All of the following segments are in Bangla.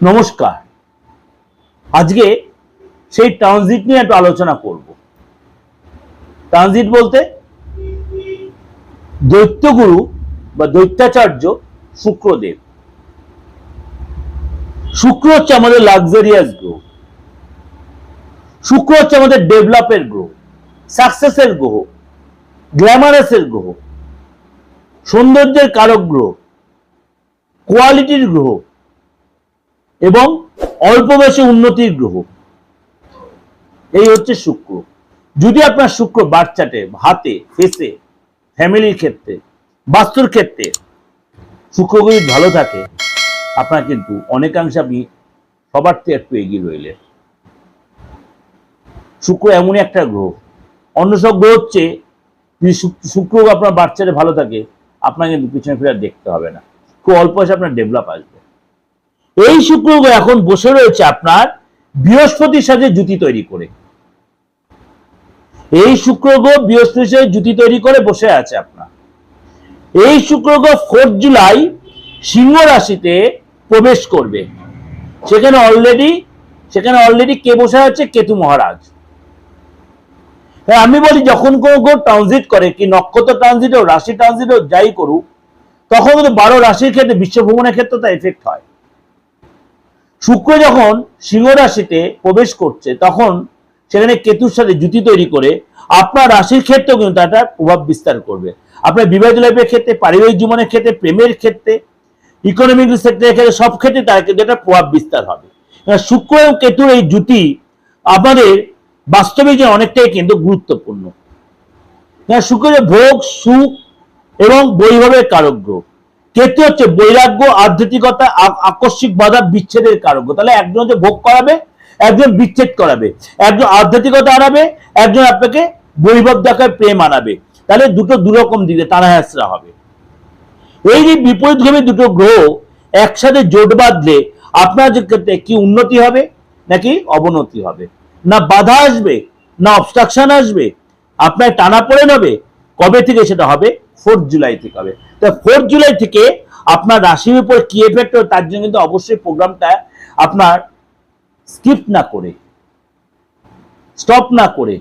নমস্কার। আজকে সেই ট্রানজিট নিয়ে একটু আলোচনা করব। ট্রানজিট বলতে দৈত্যগুরু বা দৈত্যাচার্য শুক্রদেব। শুক্র হচ্ছে আমাদের লাক্সারিয়াস গ্রহ, শুক্র হচ্ছে আমাদের ডেভেলপের গ্রহ, সাকসেসের গ্রহ, গ্ল্যামারাসের গ্রহ, সৌন্দর্যের কারক গ্রহ, কোয়ালিটির গ্রহ এবং অল্প বয়সে উন্নতির গ্রহ। এই হচ্ছে শুক্র। যদি আপনার শুক্র বার্থ চার্টে, হাতে, ফেসে, ফ্যামিলির ক্ষেত্রে, বাস্তুর ক্ষেত্রে শুক্র যদি ভালো থাকে, আপনার কিন্তু অনেকাংশে আপনি সবার থেকে একটু এগিয়ে রইলেন। শুক্র এমনই একটা গ্রহ, অন্য সব গ্রহ হচ্ছে যদি শুক্র আপনার বার্থ চার্টে ভালো থাকে, আপনার কিন্তু পিছনে ফিরে দেখতে হবে না, খুব অল্প বয়সে আপনার ডেভেলপ আসবে। এই শুক্র এখন বসে রয়েছে আপনার বৃহস্পতির সাথে জুতি তৈরি করে। এই শুক্র গ্রহ বৃহস্পতির সাথে জুতি তৈরি করে বসে আছে আপনার। এই শুক্র গ্রহ 4 জুলাই সিংহ রাশিতে প্রবেশ করবে। সেখানে অলরেডি কে বসে আছে? কেতু মহারাজ। আমি বলি, যখন কোন গ্রহ ট্রানজিট করে, কি নক্ষত্র ট্রানজিট হোক, রাশি ট্রানজিট হোক, যাই করুক, তখন কিন্তু 12 রাশির ক্ষেত্রে, বিশ্ব ভ্রমণের ক্ষেত্রে তার এফেক্ট হয়। শুক্র যখন সিংহ রাশিতে প্রবেশ করছে, তখন সেখানে কেতুর সাথে জুতি তৈরি করে আপনার রাশির ক্ষেত্রেও কিন্তু একটা প্রভাব বিস্তার করবে। আপনার বিবাহিত লাইফের ক্ষেত্রে, পারিবারিক জীবনের ক্ষেত্রে, প্রেমের ক্ষেত্রে, ইকোনমিক সেক্টরের ক্ষেত্রে, সব ক্ষেত্রে তার কিন্তু একটা প্রভাব বিস্তার হবে। শুক্র এবং কেতুর এই জুতি আমাদের বাস্তবে যে অনেকটাই কিন্তু গুরুত্বপূর্ণ। শুক্রের ভোগ, সুখ এবং বৈভবের কারক গ্রহ। কেতু হচ্ছে বৈরাগ্য, আধ্যাত্মিকতা, আকস্মিক বাধা বিচ্ছেদের কারক। তাহলে একজন হচ্ছে ভোগ করাবে, একজন বিচ্ছেদ করাবে, একজন আধ্যাত্মিকতা আনাবে, একজন আপনাকে বৈভব দেখায় প্রেম আনাবে। তাহলে দুটো দুরকম দিকে টানা হেঁচড়া হবে। এই যে বিপরীতগামী দুটো গ্রহ একসাথে জোট বাঁধলে আপনার যে ক্ষেত্রে কি উন্নতি হবে নাকি অবনতি হবে, না বাধা আসবে না অবস্ট্রাকশন আসবে, আপনার টানা পড়ে নেবে। কবে থেকে সেটা হবে? 4 জুলাই থেকে হবে। তো 4 জুলাই থেকে আপনার রাশির উপর কি এফেক্ট হবে, তার জন্য কিন্তু অবশ্যই প্রোগ্রামটা আপনার স্কিপ না করে, স্টপ না করে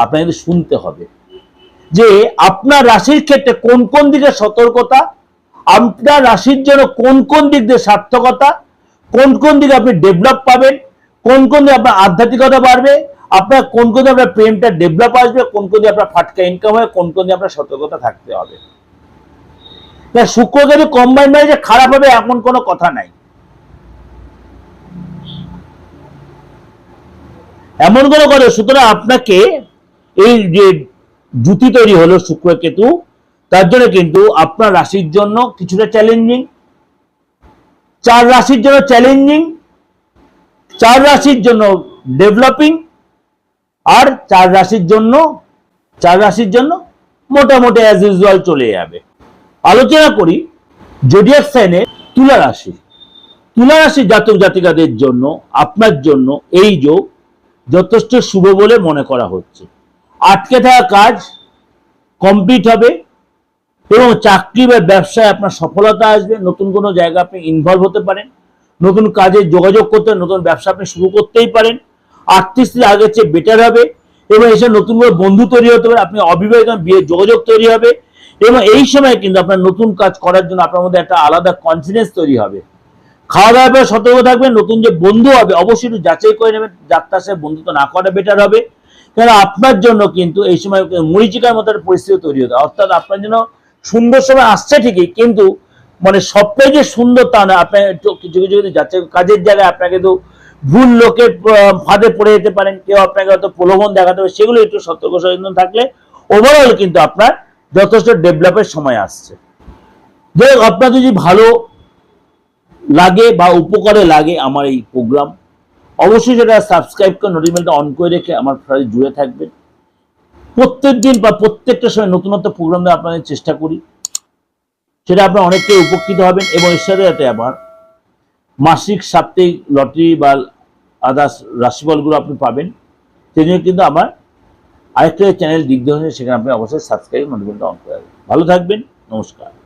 আপনাকে কিন্তু শুনতে হবে যে আপনার রাশির ক্ষেত্রে কোন কোন দিকে সতর্কতা, আপনার রাশির জন্য কোন কোন দিক দিয়ে সার্থকতা, কোন কোন দিকে আপনি ডেভেলপ পাবেন, কোন কোন দিকে আপনার আধ্যাত্মিকতা বাড়বে, আপনার কোন কোন দিকে আপনার প্রেমটা ডেভেলপ আসবে, কোন কোন দিকে আপনার ফাটকা ইনকাম হবে, কোন কোন দিকে আপনার সতর্কতা থাকতে হবে। শুক্র যদি কম্বাইন মানে যে খারাপ হবে এমন কোনো কথা নাই, এমন কোনো কথা। সুতরাং আপনাকে এই যে জুতি তৈরি হলো শুক্র কেতু, তার জন্য কিন্তু আপনার রাশির জন্য কিছুটা চ্যালেঞ্জিং, 4 রাশির জন্য চ্যালেঞ্জিং, 4 রাশির জন্য ডেভেলপিং, আর 4 রাশির জন্য মোটামুটি অ্যাজ ইউজুয়াল চলে যাবে। আলোচনা করি জোডিয়াক সাইনের তুলা রাশি। তুলা রাশির জাতক জাতিকাদের জন্য, আপনার জন্য এই যোগ যথেষ্ট শুভ বলে মনে করা হচ্ছে। আটকে থাকা কাজ কমপ্লিট হবে এবং চাকরি বা ব্যবসায় আপনার সফলতা আসবে। নতুন কোনো জায়গা আপনি ইনভলভ হতে পারেন, নতুন কাজে যোগাযোগ করতে, নতুন ব্যবসা আপনি শুরু করতেই পারেন। আর্থিক স্থিতি আগের চেয়ে বেটার হবে এবং এসে নতুন করে বন্ধু তৈরি হতে পারে। আপনি অবিবাহিত, বিয়ের যোগাযোগ তৈরি হবে এবং এই সময় কিন্তু আপনার নতুন কাজ করার জন্য আপনার মধ্যে একটা আলাদা কনফিডেন্স তৈরি হবে। খাওয়া দাওয়ার ব্যাপারে সতর্ক থাকবেন। নতুন যে বন্ধু হবে অবশ্যই একটু যাচাই করে নেবেন, যাত্রার সাথে বন্ধুত্ব না করা বেটার হবে। কারণ আপনার জন্য কিন্তু এই সময় মরিচিকার মতো একটা পরিস্থিতি তৈরি হতে, অর্থাৎ আপনার জন্য সুন্দর সময় আসছে ঠিকই, কিন্তু মানে সবটাই যে সুন্দর তা না। আপনার কিছু কিছু যাচ্ছে কাজের জায়গায় আপনাকে তো ভুল লোকের ফাঁদে পড়ে যেতে পারেন, কেউ আপনাকে হয়তো প্রলোভন দেখাতে হবে, সেগুলো একটু সতর্ক সচেতন থাকলে ওভারঅল কিন্তু আপনার যথেষ্ট ডেভেলপের সময় আসছে। যাই হোক, আপনার যদি ভালো লাগে বা উপকারে লাগে আমার এই প্রোগ্রাম, অবশ্যই সেটা সাবস্ক্রাইব করে নোটিফিকেশনটা অন করে রেখে আমার সাথে জুড়ে থাকবেন। প্রত্যেক দিন বা প্রত্যেকটা সময় নতুনত্ব প্রোগ্রাম দেওয়ার আপনাদের চেষ্টা করি, সেটা আপনার অনেকটাই উপকৃত হবেন এবং এর সাথে সাথে আবার মাসিক, সাপ্তাহিক লটারি বা আদার্স রাশিফলগুলো আপনি পাবেন। সেই জন্য কিন্তু আমার আরেকটা চ্যানেল দিগ্দর্শন, সেখানে আপনি অবশ্যই সাবস্ক্রাইব নোটিফিকেশনটা অন করে রাখবেন। ভালো থাকবেন, নমস্কার।